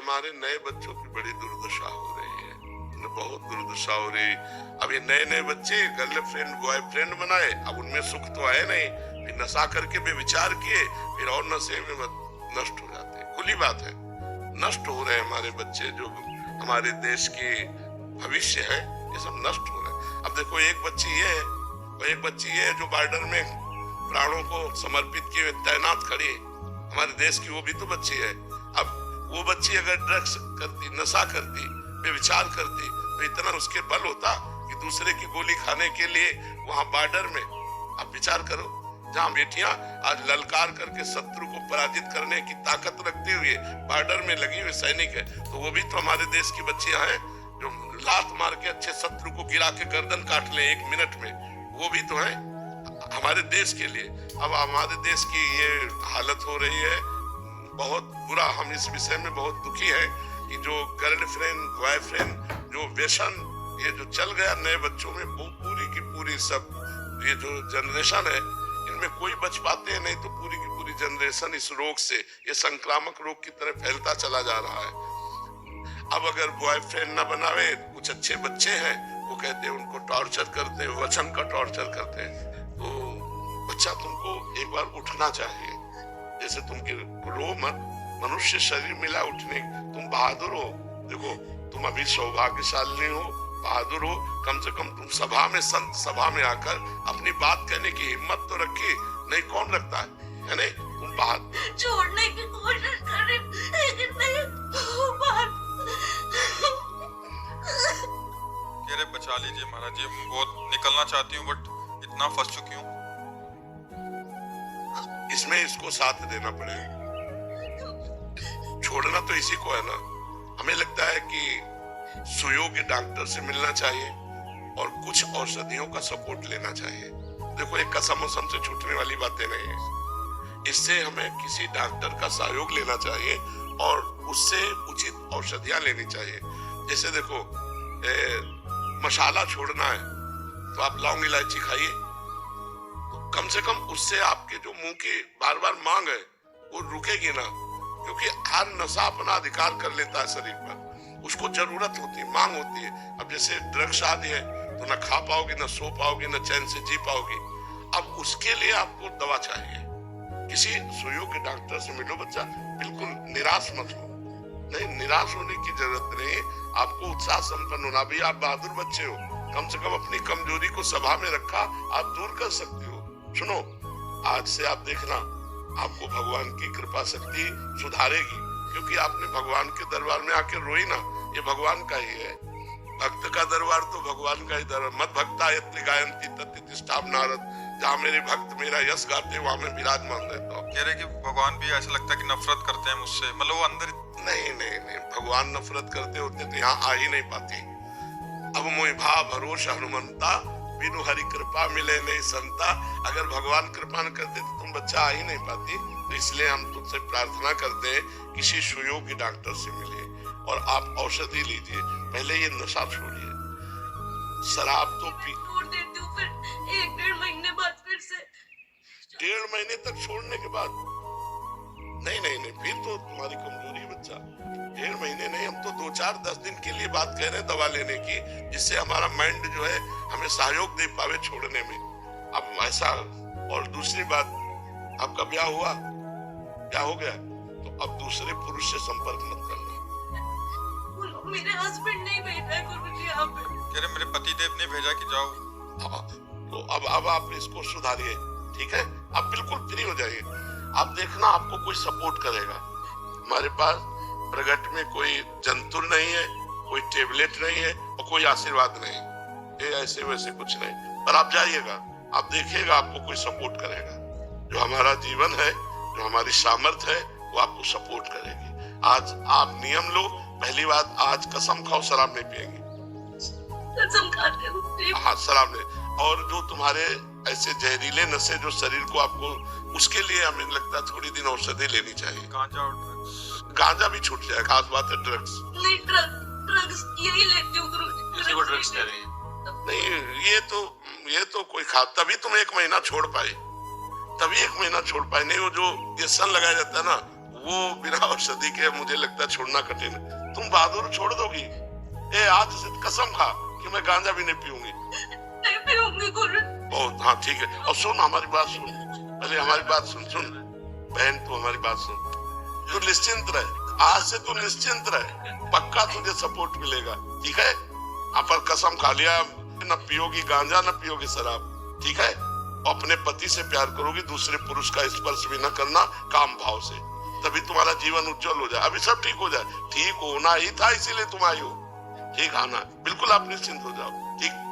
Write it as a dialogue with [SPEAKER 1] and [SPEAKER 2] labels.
[SPEAKER 1] हमारे नए बच्चों की बड़ी दुर्दशा हो रही है, बहुत दुर्दशा हो रही। अब ये नए नए बच्चे गर्लफ्रेंड बॉयफ्रेंड बनाए, अब उनमें सुख तो आए नहीं, फिर नशा करके बेविचार किए, फिर और नशे में नष्ट हो जाते हैं। खुली बात है, नष्ट हो रहे हैं हमारे बच्चे, जो हमारे देश की भविष्य है, ये सब नष्ट हो रहे हैं। अब देखो एक बच्ची ये है और एक बच्ची ये है जो बॉर्डर में प्राणों को समर्पित किए तैनात खड़ी है हमारे देश की, वो भी तो बच्ची है। अब वो बच्ची अगर ड्रग्स करती, नशा करती, बेविचार करती, तो इतना उसके बल होता कि दूसरे की गोली खाने के लिए वहां बॉर्डर में, आप विचार करो, जहां बेटियां आज ललकार करके शत्रु को पराजित करने की ताकत रखते हुए बॉर्डर में लगी हुई सैनिक है, तो वो भी तो हमारे देश की बच्चियां हैं जो लात मार के अच्छे शत्रु को गिरा के गर्दन काट ले 1 मिनट में, वो भी तो है हमारे देश के लिए। अब हमारे देश की ये हालत हो रही है, बहुत बुरा। हम इस विषय में बहुत दुखी है कि जो गर्लफ्रेंड बॉयफ्रेंड जो व्यसन ये जो चल गया नए बच्चों में, वो पूरी की पूरी सब ये जो जनरेशन है इनमें कोई बच पाते हैं नहीं, तो पूरी की पूरी जनरेशन इस रोग से, ये संक्रामक रोग की तरह फैलता चला जा रहा है। अब अगर बॉयफ्रेंड ना बनावे, कुछ अच्छे बच्चे हैं वो कहते हैं उनको टॉर्चर करते हैं, वचन का टॉर्चर करते हैं, तो बच्चा तुमको एक बार उठना चाहिए, जैसे तुम रो मत, मनुष्य शरीर मिला उठने, तुम बहादुर हो। देखो तुम अभी सौभाग्यशाली हो, बहादुर हो, कम से कम तुम सभा में, संत सभा में आकर अपनी बात कहने की हिम्मत तो रखी, नहीं कौन रखता है नहीं? तुम बहादुर
[SPEAKER 2] छोड़ने की कोशिश कर रही, लेकिन नहीं हो पा रहा।
[SPEAKER 3] कह रहे बचा लीजिए महाराज जी, बहुत निकलना चाहती हूँ बट इतना फंस चुकी हूँ।
[SPEAKER 1] इसमें इसको साथ देना पड़ेगा, छोड़ना तो इसी को है ना। हमें लगता है कि सुयोग्य डॉक्टर से मिलना चाहिए और कुछ औषधियों का सपोर्ट लेना चाहिए। देखो एक कसम वसम से छूटने वाली बातें नहीं है, इससे हमें किसी डॉक्टर का सहयोग लेना चाहिए और उससे उचित औषधियां लेनी चाहिए। जैसे देखो मसाला छोड़ना है तो आप लौंग इलायची खाइए, तो कम से कम उससे आपके जो मुंह की बार बार मांग है वो रुकेगी ना, क्योंकि हर नशा अपना अधिकार कर लेता है शरीर पर, उसको जरूरत होती है, मांग होती है। अब जैसे ड्रग्स आदि है तो ना खा पाओगे, ना सो पाओगे, ना चैन से जी पाओगे। अब उसके लिए आपको दवा चाहिए, किसी सुयोग्य डॉक्टर से मिलो। बच्चा बिल्कुल निराश मत हो, नहीं निराश होने की जरूरत नहीं, आपको उत्साह संपन्न होना भी। आप बहादुर बच्चे हो, कम से कम अपनी कमजोरी को सभा में रखा, आप दूर कर सकते हो। सुनो, आज से आप देखना आपको भगवान की कृपा शक्ति सुधारेगी, क्योंकि आपने भगवान के दरबार में आके रोई ना, ये भगवान का ही है। भक्त का दरबार तो भगवान का ही दरबार। मत भक्ता यत्र गायन्ति तत्र तिष्ठामि नारद, जहाँ मेरे भक्त मेरा यश गाते वहां मैं विराजमान रहता हूँ।
[SPEAKER 3] कह रहे कि भगवान भी ऐसा लगता है कि नफरत करते हैं मुझसे, मतलब वो अंदर
[SPEAKER 1] नहीं नहीं नहीं, भगवान नफरत करते होते तो यहाँ आ ही नहीं पाती। अब मोहि भाव भरोसा हनुमंता, बिनु हरि कृपा मिले नहीं संता। अगर भगवान कृपा न करते तो तुम बच्चा आ ही नहीं पाती। तो इसलिए हम तुमसे प्रार्थना करते हैं किसी सुयोग्य डॉक्टर से मिलिए और आप औषधि लीजिए। पहले ये नशा छोड़िए, शराब तो
[SPEAKER 2] छोड़ देती हूँ, फिर 1-1.5 महीने बाद फिर से।
[SPEAKER 1] 1.5 महीने तक छोड़ने के बाद नहीं नहीं नहीं, फिर तो तुम्हारी कमजोरी है बच्चा। 1.5 महीने नहीं, हम तो 2-4-10 दिन के लिए बात कह रहे हैं दवा लेने की, जिससे हमारा माइंड जो है हमें सहयोग दे पावे छोड़ने में। अब ऐसा, और दूसरी बात, आपका ब्याह हुआ, क्या हो गया, तो अब दूसरे पुरुष से संपर्क मत करना।
[SPEAKER 2] मेरे हस्बैंड नहीं भेजा है गुरुजी यहाँ पे।
[SPEAKER 3] कह रहे मेरे पति देव ने भेजा कि जाओ।
[SPEAKER 1] तो अब आप इसको सुधारिए, ठीक है? आप बिल्कुल फ्री हो जाइए। आप देखना आपको कोई सपोर्ट करेगा। हमारे पास प्रगट में कोई जंतुर नहीं है, कोई टेबलेट नहीं है और कोई आशीर्वाद नहीं, ये ऐसे वैसे कुछ नहीं। पर आप जाइएगा, आप देखिएगा आपको कोई सपोर्ट करेगा। जो हमारा जीवन है, जो हमारी सामर्थ्य है, वो आपको सपोर्ट करेगी। आज आप नियम लो, पहली बात, आज कसम खाओ शराब नहीं पिएंगे।
[SPEAKER 2] कसम खाते हो?
[SPEAKER 1] हाँ, शराब नहीं। और जो तुम्हारे ऐसे जहरीले नशे जो शरीर को आपको, उसके लिए हमें लगता है थोड़ी दिन औषधि लेनी चाहिए।
[SPEAKER 3] गांजा और ड्रग्स,
[SPEAKER 1] गांजा भी छूट जाए, खास बात है ड्रग्स
[SPEAKER 2] नहीं। ड्रग्स यही लेती हूँ गुरुजी।
[SPEAKER 4] किसी को ड्रग्स दे रही है
[SPEAKER 1] नहीं, ये तो कोई खा, तभी तुम 1 महीना छोड़ पाए, तभी 1 महीना छोड़ पाए। नहीं वो जो व्यसन लगाया जाता है ना, वो बिना औषधि के मुझे लगता है छोड़ना कठिन है। तुम बहादुर छोड़ दोगी? ए आज से कसम खा कि मैं गांजा भी नहीं पीऊंगी।
[SPEAKER 2] नहीं पीऊंगी गुरु।
[SPEAKER 1] बहुत हाँ ठीक है। और सुन हमारी बात सुन, पहले हमारी बात सुन। सुन बहन तू हमारी बात सुन, तू निश्चिंत रहे, आज से तू निश्चिंत रहे, पक्का तुझे सपोर्ट मिलेगा, ठीक है? आप पर कसम खा लिया, न पियोगी गांजा न पियोगी शराब, ठीक है? अपने पति से प्यार करोगी, दूसरे पुरुष का स्पर्श भी न करना काम भाव से, तभी तुम्हारा जीवन उज्जवल हो जाए। अभी सब ठीक हो जाए, ठीक होना ही था इसीलिए तुम आई हो, ठीक है ना? बिल्कुल आप निश्चिंत हो जाओ, ठीक।